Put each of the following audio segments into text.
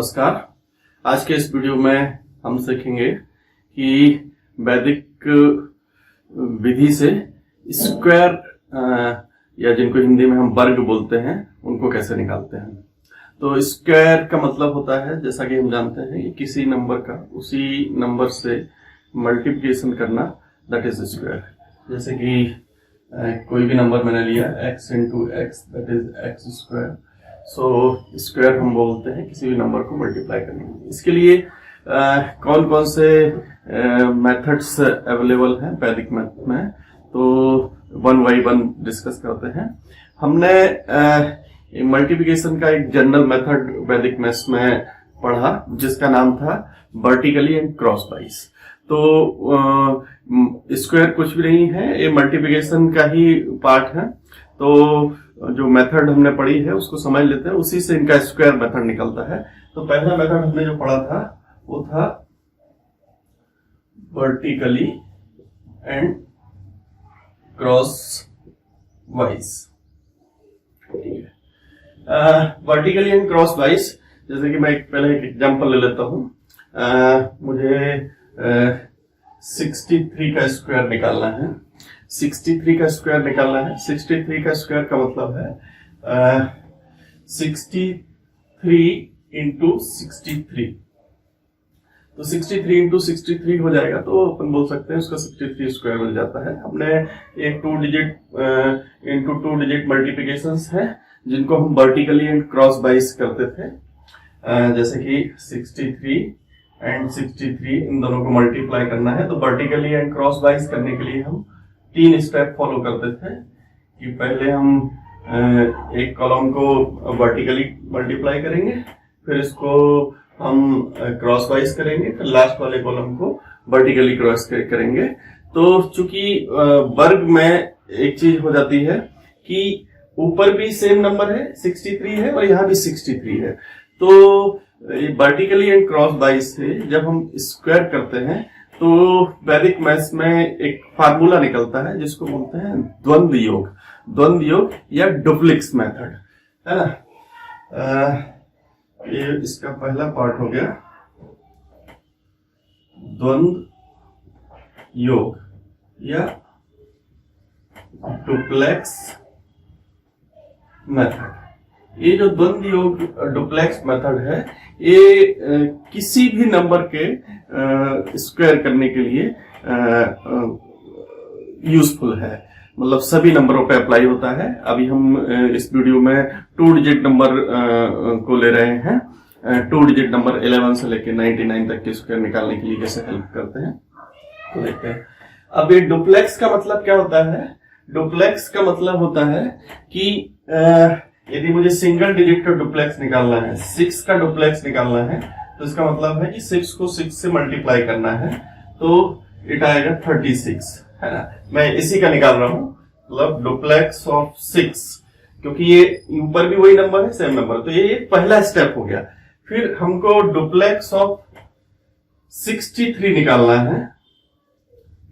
नमस्कार। आज के इस वीडियो में हम सीखेंगे कि वैदिक विधि से स्क्वायर या जिनको हिंदी में हम वर्ग बोलते हैं उनको कैसे निकालते हैं। तो स्क्वायर का मतलब होता है, जैसा कि हम जानते हैं, कि किसी नंबर का उसी नंबर से मल्टीप्लिकेशन करना, दैट इज स्क्वायर। जैसे कि कोई भी नंबर मैंने लिया x into x, that is x square. So square हम बोलते हैं किसी भी नंबर को मल्टीप्लाई करने के लिए। इसके लिए कौन कौन से मेथड्स अवेलेबल हैं वैदिक मैथ में, तो वन बाई वन डिस्कस करते हैं। हमने मल्टीप्लिकेशन का एक जनरल मेथड वैदिक मैथ्स में पढ़ा जिसका नाम था वर्टिकली एंड क्रॉस वाइज। तो स्क्वायर कुछ भी नहीं है, ये मल्टीप्लिकेशन का ही पार्ट है। तो जो मेथड हमने पढ़ी है उसको समझ लेते हैं, उसी से इनका स्क्वायर मेथड निकलता है। तो पहला मेथड हमने जो पढ़ा था वो था vertically and cross wise. Vertically and cross wise, जैसे कि मैं पहले एक एग्जांपल ले लेता हूं। मुझे 63 का स्क्वायर निकालना है। 63 का स्क्वायर निकालना है। 63 का स्क्वायर का मतलब है 63 इंटू 63। तो 63 इंटू 63 हो जाएगा, तो अपन बोल सकते हैं उसका 63 स्क्वायर मिल जाता है। हमने एक 2 डिजिट इंटू 2 डिजिट मल्टीप्लिकेशंस है जिनको हम वर्टिकली एंड क्रॉस वाइज करते थे। जैसे कि 63 एंड 63, इन दोनों को मल्टीप्लाई करना है। तो वर्टिकली एंड क्रॉस वाइज करने के लिए हम 3 स्टेप फॉलो करते थे कि पहले हम एक कॉलम को वर्टिकली मल्टीप्लाई करेंगे, फिर इसको हम क्रॉस वाइज करेंगे, फिर लास्ट वाले कॉलम को वर्टिकली क्रॉस करेंगे। तो चूंकि वर्ग में एक चीज हो जाती है कि ऊपर भी सेम नंबर है 63 है और यहां भी 63 है। तो वर्टिकली एंड क्रॉस वाइज से जब हम स्क्वायर करते हैं तो वैदिक मैथ्स में एक फार्मूला निकलता है जिसको बोलते हैं द्वंद्व योग। द्वंद्व योग या डुप्लेक्स मेथड, है ना। ये इसका पहला पार्ट हो गया द्वंद्व योग या डुप्लेक्स मेथड। ये जो द्वंद्व योग डुप्लेक्स मेथड है, ये किसी भी नंबर के स्क्वायर करने के लिए यूजफुल है, मतलब सभी नंबरों पे अप्लाई होता है। अभी हम इस वीडियो में 2 डिजिट नंबर को ले रहे हैं। 2 डिजिट नंबर 11 से लेकर 99 तक के स्क्वायर निकालने के लिए कैसे हेल्प करते हैं तो देखते हैं। अब ये डुप्लेक्स का मतलब क्या होता है? डुप्लेक्स का मतलब होता है कि यदि मुझे सिंगल डिजिट का डुप्लेक्स निकालना है, 6 का डुप्लेक्स निकालना है, तो इसका मतलब है कि 6 को 6 से मल्टीप्लाई करना है, तो इट आएगा 36, है ना। मैं इसी का निकाल रहा हूं, मतलब डुप्लेक्स ऑफ 6, क्योंकि ये ऊपर भी वही नंबर है, सेम नंबर। तो ये पहला स्टेप हो गया। फिर हमको डुप्लेक्स ऑफ 63 निकालना है,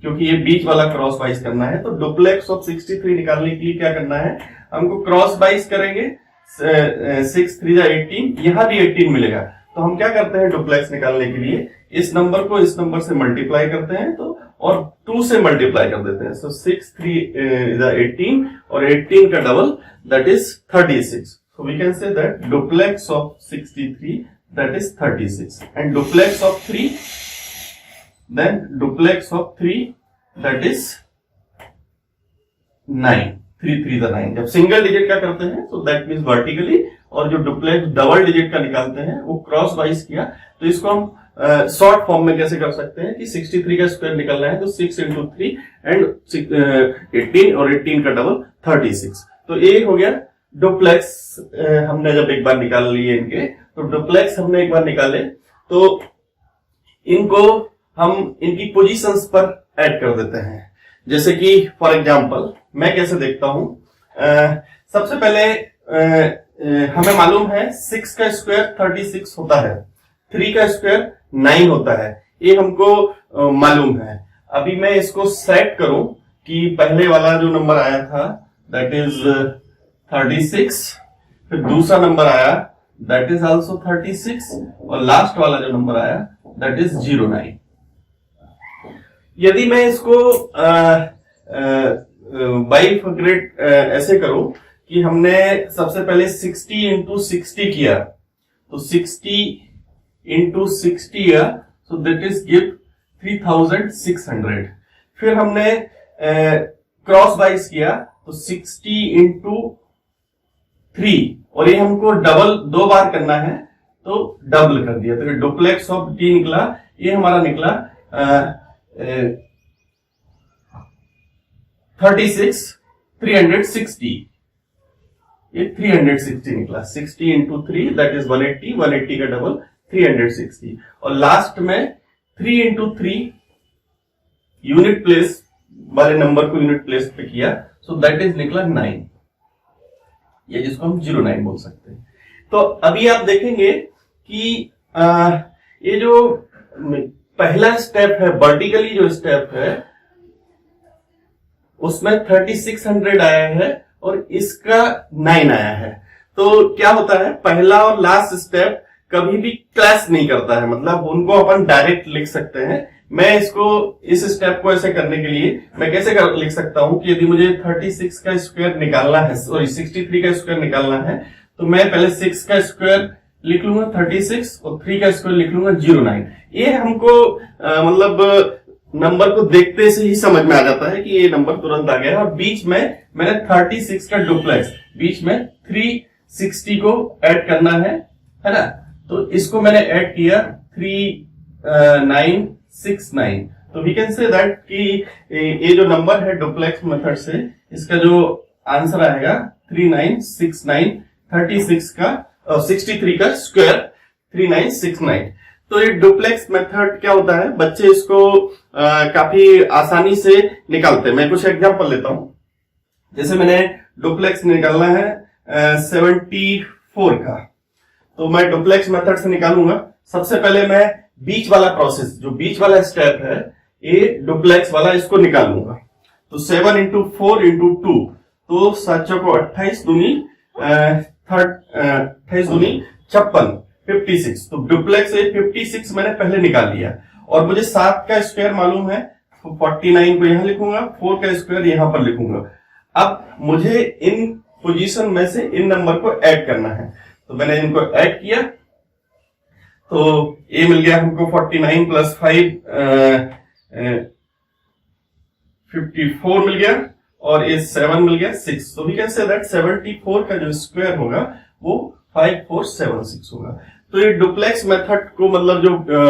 क्योंकि ये बीच वाला क्रॉस वाइज करना है। तो डुप्लेक्स ऑफ 63 निकालने के लिए क्या करना है, हमको क्रॉस वाइज करेंगे। 6 3 जा 18, यहां भी 18 मिलेगा। तो हम क्या करते हैं डुप्लेक्स निकालने के लिए, इस नंबर को इस नंबर से मल्टीप्लाई करते हैं, तो और 2 से मल्टीप्लाई कर देते हैं। सो 6 3 जा 18 और 18 का double, that is 36। So we can say that duplex of 63, that is 36, and duplex of 3, then duplex of 3, that is 9। 3 3 9। जब सिंगल डिजिट का करते हैं तो दैट मीन्स वर्टिकली, और जो डुप्लेक्स डबल डिजिट का निकालते हैं वो क्रॉस वाइज किया। तो इसको हम शॉर्ट फॉर्म में कैसे कर सकते हैं कि 63 का स्क्वायर निकालना है, तो 6 इंटू 3 एंड 18 और 18 का डबल 36। तो ये हो गया डुप्लेक्स। हमने जब एक बार निकाल लिए इनके, तो डुप्लेक्स हमने एक बार निकाले, तो इनको हम इनकी पोजीशंस पर ऐड कर देते हैं। जैसे कि फॉर एग्जांपल मैं कैसे देखता हूं, सबसे पहले हमें मालूम है 6 का स्क्वायर 36 होता है, 3 का स्क्वायर 9 होता है, ये हमको मालूम है। अभी मैं इसको सेट करूं कि पहले वाला जो नंबर आया था दैट इज 36, फिर दूसरा नंबर आया दैट इज आल्सो 36 और लास्ट वाला जो नंबर आया दैट इज 09। यदि मैं इसको बाइफर्केट ऐसे करूं कि हमने सबसे पहले 60 इंटू 60 किया, तो 60 इंटू 60 किया, सो दैट इज गिव 3600। फिर हमने क्रॉस वाइज किया तो 60 इंटू 3, और ये हमको डबल 2 बार करना है तो डबल कर दिया, तो ये डुप्लेक्स ऑफ डी निकला। ये हमारा निकला 36 360, ये 360 निकला। 60 इंटू 3 दैट इज 180, 180 का डबल 360, और लास्ट में 3 इंटू 3 यूनिट प्लेस वाले नंबर को यूनिट प्लेस पे किया, सो दैट इज निकला 9, ये जिसको हम 09 बोल सकते हैं। तो अभी आप देखेंगे कि ये जो पहला स्टेप है, वर्टिकली जो स्टेप है, उसमें 3600 आया है और इसका 9 आया है। तो क्या होता है, पहला और लास्ट स्टेप कभी भी क्लैश नहीं करता है, मतलब उनको अपन डायरेक्ट लिख सकते हैं। मैं इसको इस स्टेप को ऐसे करने के लिए मैं कैसे लिख सकता हूं कि यदि मुझे 36 का स्क्वायर निकालना है, सॉरी 63 का स्क्वायर निकालना है, तो मैं पहले 6 का स्क्वायर लिख लूंगा 36 और 3 का स्क्वायर लिख लूंगा 09। ये हमको मतलब नंबर को देखते से ही समझ में आ जाता है कि ये नंबर तुरंत आ गया है। और बीच में मैंने 36 का डुप्लेक्स, बीच में 360 को ऐड करना है ना, तो इसको मैंने ऐड किया 3969। तो वी कैन से दैट कि ये जो नंबर है डुप्लेक्स मेथड से, इसका जो आंसर आएगा 3969, 36 का 63 का स्क्वायर 3969। तो ये डुप्लेक्स मेथड क्या होता है, बच्चे इसको काफी आसानी से निकालते हैं। मैं कुछ एग्जांपल लेता हूं। जैसे मैंने डुप्लेक्स निकालना है 74 का, तो मैं डुप्लेक्स मेथड से निकालूंगा। सबसे पहले मैं बीच वाला प्रोसेस, जो बीच वाला स्टेप है, ये डुप्लेक्स वाला, इसको निकालूंगा। तो 7 इंटू 4 इंटू 2, तो 7 चौको 28 दूनी 56, 56। तो डुप्लेक्स 56 मैंने पहले निकाल लिया, और मुझे 7 का स्क्वायर मालूम है, तो 49 को यहां लिखूंगा, 4 का स्क्वायर यहां पर लिखूंगा। अब मुझे इन पोजीशन में से इन नंबर को ऐड करना है, तो मैंने इनको ऐड किया, तो ये मिल गया हमको 49 प्लस 5 54 मिल गया, और ये 7 मिल गया 6। तो वी कैन से दैट 74 का जो स्क्वायर होगा वो 5476 होगा। तो ये डुप्लेक्स मेथड को, मतलब जो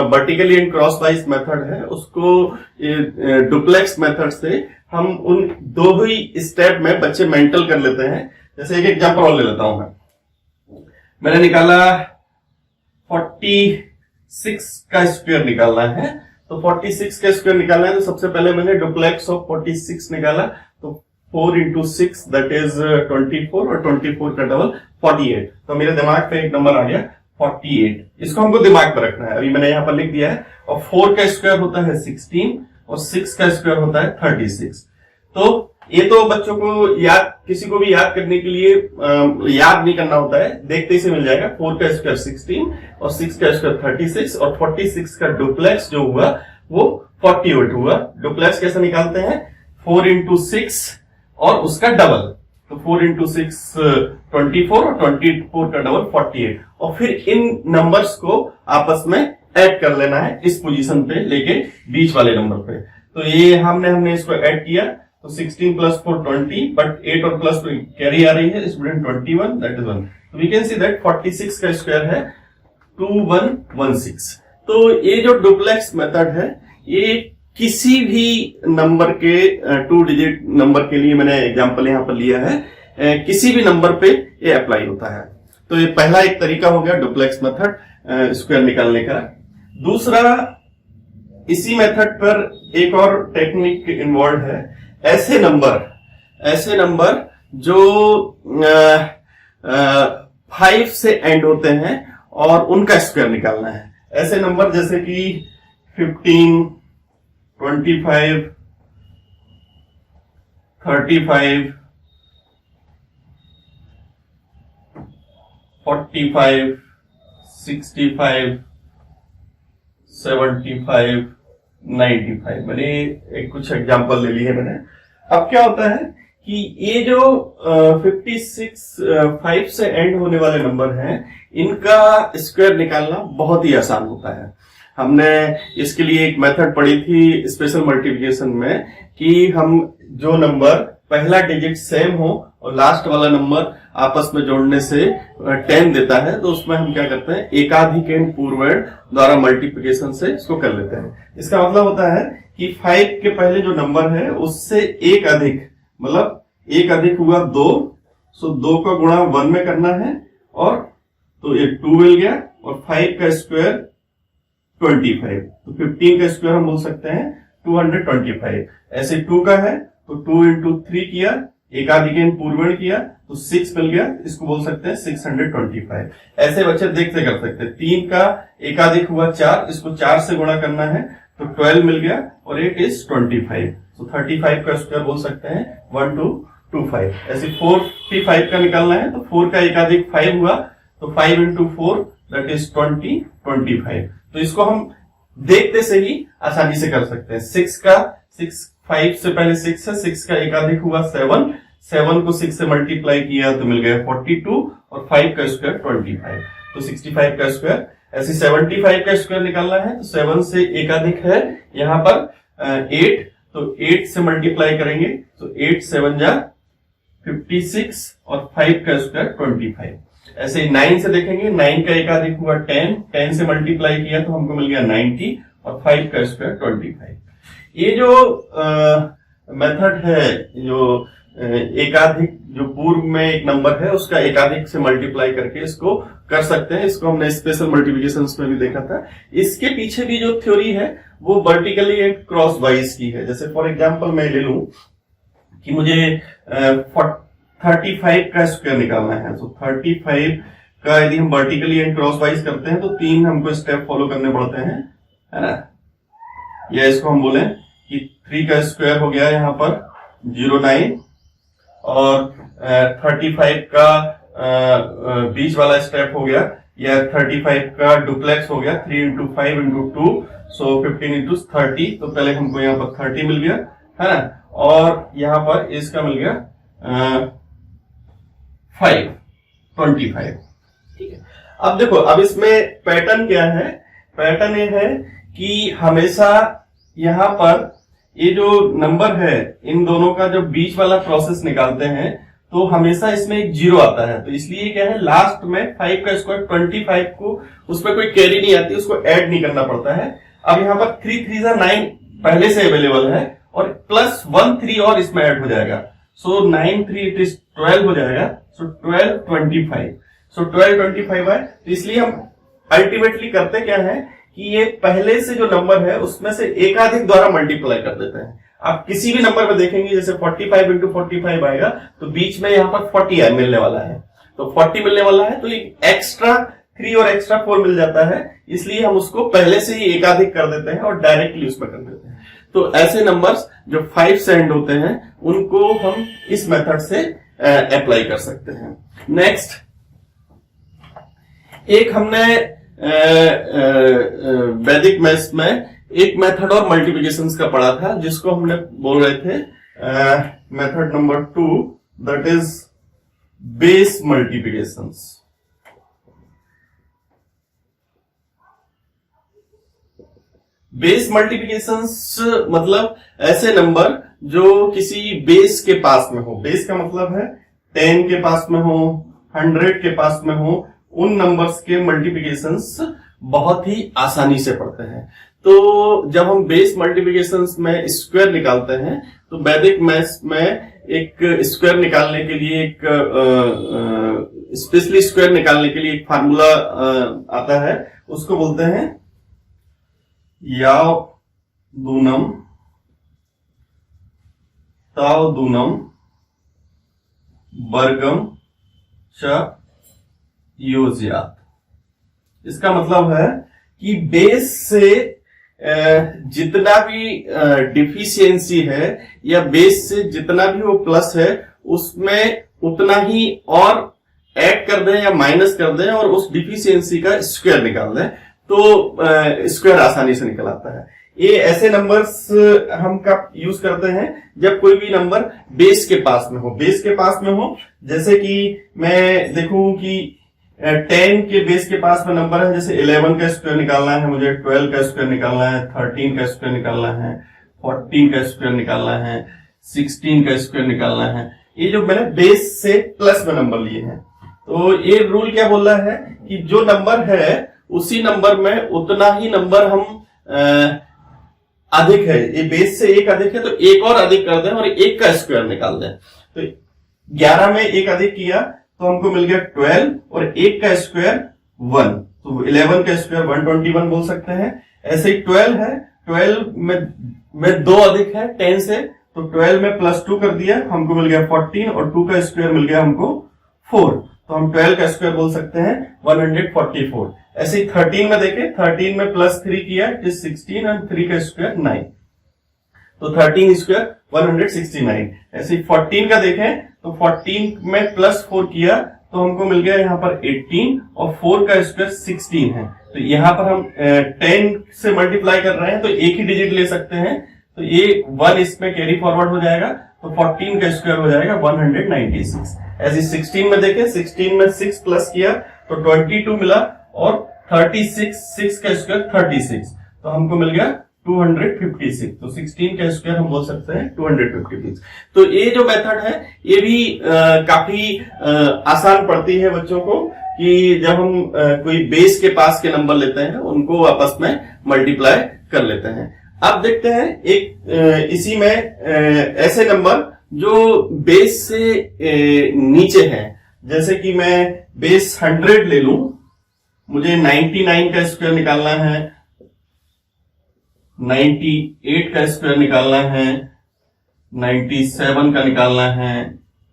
vertically and cross wise method है, उसको डुप्लेक्स मेथड से हम उन दो ही स्टेप में बच्चे मेंटल कर लेते हैं। जैसे एक एग्जांपल और ले लेता हूं मैंने निकाला 46 का स्क्वायर निकालना है, तो 46 का स्क्वायर निकालना है, तो सबसे पहले मैंने डुप्लेक्स ऑफ 46 निकाला, तो 4 इंटू 6 दैट इज 24, और 24 का डबल 48। तो मेरे दिमाग पे एक नंबर आ गया 48, इसको हमको दिमाग पर रखना है। अभी मैंने यहां पर लिख दिया है। और 4 का स्क्वायर होता है 16, और 6 का स्क्वायर होता है 36। तो ये तो बच्चों को याद, किसी को भी याद करने के लिए याद नहीं करना होता है, देखते ही से मिल जाएगा। 4 का स्क्वायर 16 और 6 का स्क्वायर 36, और 46 का डुप्लेक्स जो हुआ वो 48 हुआ। डुप्लेक्स कैसे निकालते हैं, 4 इंटू 6 और उसका डबल, तो 4 इंटू 6 24, और 24 का डबल 48, और फिर इन नंबर्स को आपस में ऐड कर लेना है इस पोजीशन पे लेके बीच वाले नंबर पे। तो ये हमने इसको ऐड किया, तो 16 प्लस 4 20, बट 8 और प्लस कैरी आ रही है, स्टूडेंट 21 दैट इज 1। तो वी कैन सी दैट 46 का स्क्वायर है 2116। तो ये जो डुप्लेक्स मेथड है, ये किसी भी नंबर के 2 डिजिट नंबर के लिए, मैंने एग्जांपल यहां पर लिया है, किसी भी नंबर पे ये अप्लाई होता है। तो ये पहला एक तरीका हो गया डुप्लेक्स मेथड स्क्वायर निकालने का। दूसरा, इसी मेथड पर एक और टेक्निक इन्वॉल्व है। ऐसे नंबर जो 5 से एंड होते हैं और उनका स्क्वायर निकालना है। ऐसे नंबर जैसे कि 15, 25, 35, 45, 65, 75, 95, मैंने एक कुछ एग्जांपल ले लिए मैंने। अब क्या होता है कि ये जो 5 से एंड होने वाले नंबर हैं, इनका स्क्वायर निकालना बहुत ही आसान होता है। हमने इसके लिए एक मेथड पढ़ी थी स्पेशल मल्टीप्लिकेशन में कि हम जो नंबर पहला डिजिट सेम हो और लास्ट वाला नंबर आपस में जोड़ने से 10 देता है, तो उसमें हम क्या करते हैं, एकाधिक एंड पूर्ववर्ड द्वारा मल्टीप्लिकेशन से इसको कर लेते हैं। इसका मतलब होता है कि 5 के पहले जो नंबर है उससे एक अधिक, मतलब एक अधिक हुआ 2, सो 2 का गुणा 1 में करना है, और तो ये 2 मिल गया, और 5 का स्क्वायर 25, तो 15 का स्क्वायर हम बोल सकते हैं 225। ऐसे 2 का है तो 2 इंटू 3 किया, एकाधिक एंड पूर्ववर्ड किया तो 6 मिल गया, इसको बोल सकते हैं 625। ऐसे बच्चे देखते कर सकते हैं। 3 का एकाधिक हुआ 4, इसको 4 से गुणा करना है तो 12 मिल गया, और 8 इज 25, तो 35 का स्क्वायर बोल सकते हैं 1225। ऐसे 45 का निकालना है तो 4 का एकाधिक 5 हुआ, तो 5 इंटू 4 दैट इज 25। तो इसको हम देखते से ही आसानी से कर सकते हैं। 5 से पहले 6 है, 6 का एकाधिक हुआ 7, 7 को 6 से मल्टीप्लाई किया तो मिल गया 42, और 5 का स्क्वायर 25, तो 65 का स्क्वायर। ऐसे 75 का स्क्वायर निकालना है तो 7 से एकाधिक है यहाँ पर 8, तो 8 से मल्टीप्लाई करेंगे तो 8 7 जा 56, और 5 का स्क्वायर 25। ऐसे 9 से देखेंगे, 9 का एकाधिक हुआ 10, 10 से मल्टीप्लाई किया तो हमको मिल गया 90, और 5 का स्क्वायर 25। ये जो मेथड है, जो एकाधिक, जो पूर्व में एक नंबर है उसका एकाधिक से मल्टीप्लाई करके इसको कर सकते हैं। इसको हमने स्पेशल मल्टीप्लिकेशन में भी देखा था। इसके पीछे भी जो थ्योरी है वो वर्टिकली एंड क्रॉस वाइज की है। जैसे फॉर एग्जांपल मैं ले लूं कि मुझे 35 का स्क्वायर निकालना है, तो 35 का यदि हम वर्टिकली एंड क्रॉस वाइज करते हैं तो 3 हमको स्टेप फॉलो करने पड़ते हैं, है ना। या इसको हम बोले कि 3 का स्क्वायर हो गया यहाँ पर 09, और 35 का बीच वाला स्टेप हो गया, या 35 का डुप्लेक्स हो गया 3 इंटू 5 इंटू 2, सो 15 इंटू 30, तो पहले हमको यहाँ पर 30 मिल गया, है ना, और यहाँ पर इसका मिल गया 25, ठीक है। अब देखो, अब इसमें पैटर्न क्या है, पैटर्न ये है कि हमेशा यहाँ पर ये जो नंबर है, इन दोनों का जब बीच वाला प्रोसेस निकालते हैं तो हमेशा इसमें एक 0 आता है, तो इसलिए क्या है, लास्ट में 5 का स्क्वायर 25 को उसमें कोई कैरी नहीं आती, उसको ऐड नहीं करना पड़ता है। अब यहाँ पर 3 3 9 पहले से अवेलेबल है, और प्लस 1 3 और इसमें ऐड हो जाएगा, सो 9 3 इट इज 12 हो जाएगा, सो 12 25, सो 12 25 है। तो इसलिए हम अल्टीमेटली करते क्या है कि ये पहले से जो नंबर है उसमें से एकाधिक द्वारा मल्टीप्लाई कर देते हैं। आप किसी भी नंबर में देखेंगे, जैसे 45 इंटू 45 आएगा तो बीच में यहाँ पर 40 मिलने वाला है, तो 40 मिलने वाला है, तो एक एक्स्ट्रा 3 और एक्स्ट्रा 4 मिल जाता है, इसलिए हम उसको पहले से ही एकाधिक कर देते हैं और डायरेक्टली उसमें कर देते हैं। तो ऐसे नंबर्स जो 5 से एंड होते हैं उनको हम इस मेथड से अप्लाई कर सकते हैं। नेक्स्ट, एक हमने वैदिक मैथ्स में एक मेथड और मल्टीप्लिकेशंस का पढ़ा था, जिसको हमने बोल रहे थे method number 2, that is base multiplications. Base multiplications मतलब ऐसे नंबर जो किसी बेस के पास में हो। बेस का मतलब है 10 के पास में हो, 100 के पास में हो, उन नंबर्स के मल्टीप्लिकेशंस बहुत ही आसानी से पढ़ते हैं। तो जब हम बेस मल्टीप्लिकेशंस में स्क्वायर निकालते हैं तो वैदिक मैथ्स में एक स्क्वायर निकालने के लिए, एक स्पेशली स्क्वायर निकालने के लिए एक फार्मूला आता है, उसको बोलते हैं याव दूनम ताव दूनम वर्गम च योज्यात। इसका मतलब है कि बेस से जितना भी डिफिशियंसी है या बेस से जितना भी वो प्लस है उसमें उतना ही और ऐड कर दें या माइनस कर दें और उस डिफिशियंसी का स्क्वायर निकाल दें तो स्क्वायर आसानी से निकल आता है। ये ऐसे नंबर्स हम कब यूज करते हैं, जब कोई भी नंबर बेस के पास में हो। बेस के पास में हो जैसे कि मैं देखूं कि 10 के बेस के पास में नंबर है, जैसे 11 का स्क्वायर निकालना है मुझे, 12 का स्क्वायर निकालना है, 13 का स्क्वायर निकालना है, 14 का स्क्वायर निकालना है, 16 का स्क्वायर निकालना है। ये जो मैंने बेस से प्लस में नंबर लिए हैं, तो ये रूल क्या बोल रहा है कि जो नंबर है उसी नंबर में उतना ही नंबर हम अधिक है, ये बेस से एक अधिक है तो एक और अधिक कर दें और एक का स्क्वायर निकाल दें। तो 11 में एक अधिक किया तो हमको मिल गया 12 और एक का स्क्वायर 1, तो 11 का स्क्वायर 121 बोल सकते हैं। ऐसे ही 12 है, 12 में 2 अधिक है 10 से, तो 12 में +2 कर दिया, हमको मिल गया 14 और 2 का स्क्वायर मिल गया हमको 4, तो हम 12 का स्क्वायर बोल सकते हैं 144। ऐसे ही 13 में देखें, 13 में +3 किया इट इज 16 और 3 का स्क्वायर 9, तो 13 स्क्वायर 169। ऐसे ही 14 का देखें तो 14 में +4 किया तो हमको मिल गया यहाँ पर 18 और 4 का स्क्वायर 16 है। तो यहाँ पर हम 10 से मल्टीप्लाई कर रहे हैं तो एक ही डिजिट ले सकते हैं, तो ये 1 इसमें कैरी फॉरवर्ड हो जाएगा, तो 14 का स्क्वायर हो जाएगा 196। ऐसे 16 में देखें, 16 में 6 प्लस किया तो 22 मिला और 36, 6 का स्क्वायर 36, तो हमको मिल गया 256। तो 16 का स्क्वायर हम बोल सकते हैं 256। तो ये जो मेथड है ये भी काफी आसान पड़ती है बच्चों को कि जब हम कोई बेस के पास के नंबर लेते हैं उनको आपस में मल्टीप्लाई कर लेते हैं। अब देखते हैं एक इसी में ऐसे नंबर जो बेस से नीचे हैं, जैसे कि मैं बेस 100 ले लूं, मुझे 99 का स्क्वायर निकालना है, 98 का स्क्वायर निकालना है, 97 का निकालना है,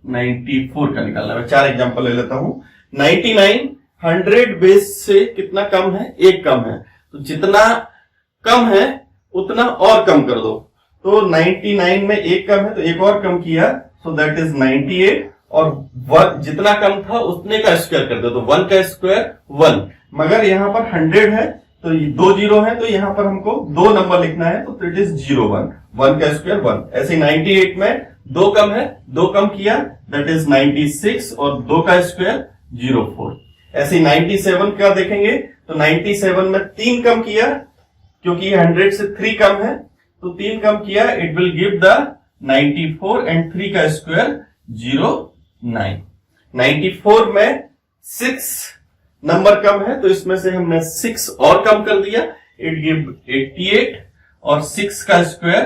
94 का निकालना है। मैं 4 एग्जांपल ले लेता हूं। 99 100 बेस से कितना कम है, 1 कम है, तो जितना कम है उतना और कम कर दो, तो 99 में 1 कम है तो एक और कम किया, सो दैट इज 98, और जितना कम था उतने का स्क्वायर कर दो, तो 1 का स्क्वायर 1। मगर यहाँ पर 100 है तो 2 जीरो है, तो यहाँ पर हमको 2 नंबर लिखना है, तो इट इज 01, 1 का स्क्वायर 1। ऐसे 98 में 2 कम है, 2 कम किया दैट इज 96 और 2 का स्क्वायर 04। ऐसे 97 का देखेंगे तो 97 में 3 कम किया, क्योंकि 100 से 3 कम है तो 3 कम किया, it will give the 94 and 3 का स्क्वायर 09। 94 में 6 नंबर कम है तो इसमें से हमने 6 और कम कर दिया, इट गिव 88 और 6 का square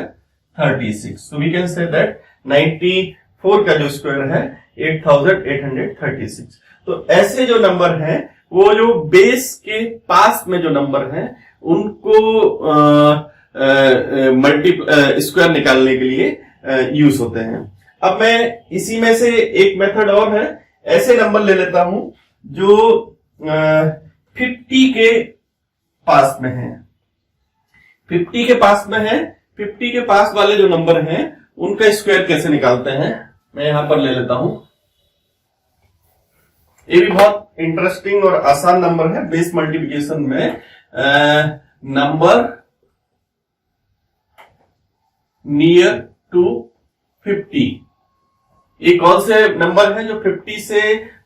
36। So we can say that 94 का जो स्क्वायर है 8836। तो ऐसे जो नंबर हैं वो जो बेस के पास में जो नंबर हैं उनको स्क्वायर निकालने के लिए यूज होते हैं। अब मैं इसी में से एक मेथड और है, ऐसे नंबर ले लेता हूं जो 50 के पास में है। 50 के पास में है, 50 के पास वाले जो नंबर हैं उनका स्क्वायर कैसे निकालते हैं मैं यहां पर ले लेता हूं। ये भी बहुत इंटरेस्टिंग और आसान नंबर है बेस मल्टीप्लिकेशन में। नंबर नियर टू 50, ये कौन से नंबर है जो 50 से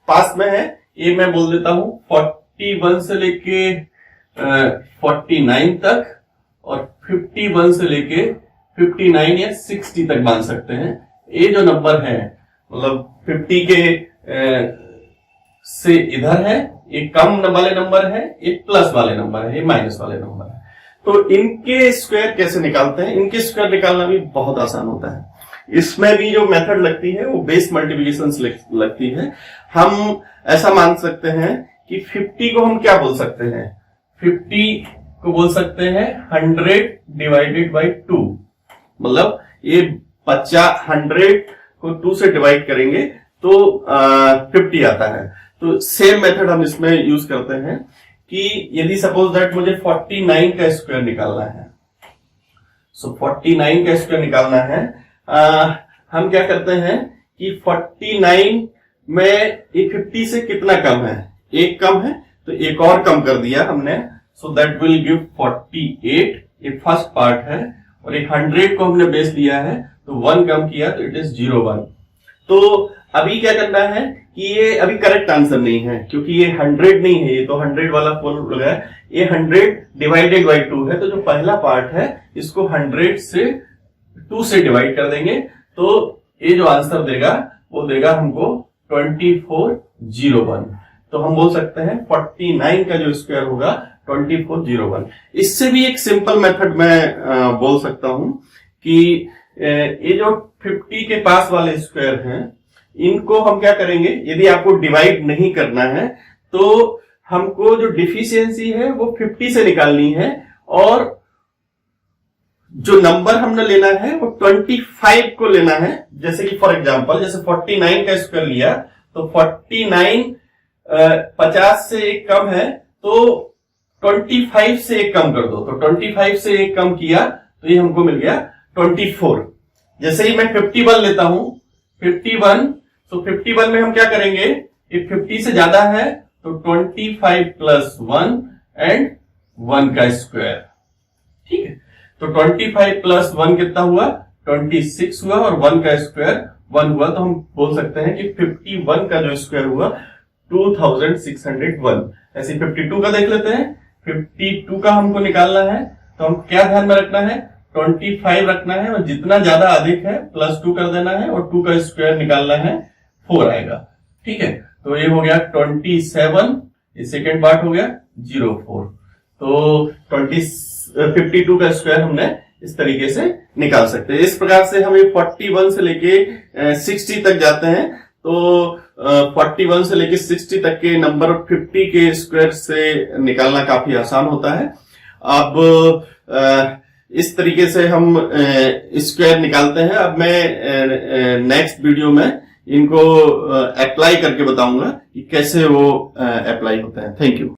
पास में है, ये मैं बोल देता हूं 41 से लेके 49 तक, और 51 से लेके 59 या 60 तक मान सकते हैं। ये जो नंबर है मतलब 50 के से इधर है, ये कम वाले नंबर है, ये प्लस वाले नंबर है, ये माइनस वाले नंबर है। तो इनके स्क्वायर कैसे निकालते हैं? इनके स्क्वायर निकालना भी बहुत आसान होता है। इसमें भी जो मेथड लगती है वो बेस मल्टीप्लिकेशन लगती है। हम ऐसा मान सकते हैं कि 50 को हम क्या बोल सकते हैं, 50 को बोल सकते हैं 100 डिवाइडेड बाई 2, मतलब ये 100 को 2 से डिवाइड करेंगे तो 50 आता है। तो सेम मेथड हम इसमें यूज करते हैं कि यदि सपोज दैट मुझे 49 का स्क्वायर निकालना है, सो 49 का स्क्वायर निकालना है, हम क्या करते हैं कि 49 में ये 50 से कितना कम है, एक कम है, तो एक और कम कर दिया हमने, सो दैट विल गिव 48। ये फर्स्ट पार्ट है, और एक 100 को हमने बेस लिया है तो 1 कम किया तो इट इज 01। तो अभी क्या करना है कि ये अभी करेक्ट आंसर नहीं है, क्योंकि ये 100 नहीं है, ये तो 100 वाला फॉर्म लगा है, ये 100 डिवाइडेड बाई 2 है। तो जो पहला पार्ट है इसको 100 से 2 से डिवाइड कर देंगे, तो ये जो आंसर देगा वो देगा हमको 2401। तो हम बोल सकते हैं 49 का जो स्क्वायर होगा 2401। इससे भी एक सिंपल मेथड मैं बोल सकता हूं कि ये जो 50 के पास वाले स्क्वायर हैं, इनको हम क्या करेंगे, यदि आपको डिवाइड नहीं करना है तो हमको जो डिफिशियंसी है वो 50 से निकालनी है, और जो नंबर हमने लेना है वो 25 को लेना है। जैसे कि फॉर एग्जांपल, जैसे 49 का स्क्वायर लिया तो 49 50 से एक कम है, तो 25 से एक कम कर दो, तो 25 से एक कम किया तो ये हमको मिल गया 24। जैसे ही मैं 51 लेता हूं, 51, तो 51 में हम क्या करेंगे, ये 50 से ज्यादा है तो 25 प्लस 1 एंड 1 का स्क्वायर, ठीक है। तो 25 प्लस 1 कितना हुआ, 26 हुआ, और 1 का स्क्वायर 1 हुआ, तो हम बोल सकते हैं कि 51 का जो स्क्वायर हुआ 2601। ऐसे 52 का देख लेते हैं। 52 का हमको निकालना है, तो हम क्या ध्यान में रखना है, 25 रखना है, और जितना ज्यादा अधिक है प्लस 2 कर देना है, और 2 का स्क्वायर निकालना है, 4 आएगा, ठीक है। तो ये हो गया 27, ये सेकेंड पार्ट हो गया 04। तो 52 का स्क्वायर हमने इस तरीके से निकाल सकते हैं। इस प्रकार से हम 41 से लेके 60 तक जाते हैं, तो 41 से लेके 60 तक के नंबर 50 के स्क्वायर से निकालना काफी आसान होता है। अब इस तरीके से हम स्क्वायर निकालते हैं। अब मैं नेक्स्ट वीडियो में इनको अप्लाई करके बताऊंगा कि कैसे वो अप्लाई होता है। Thank you.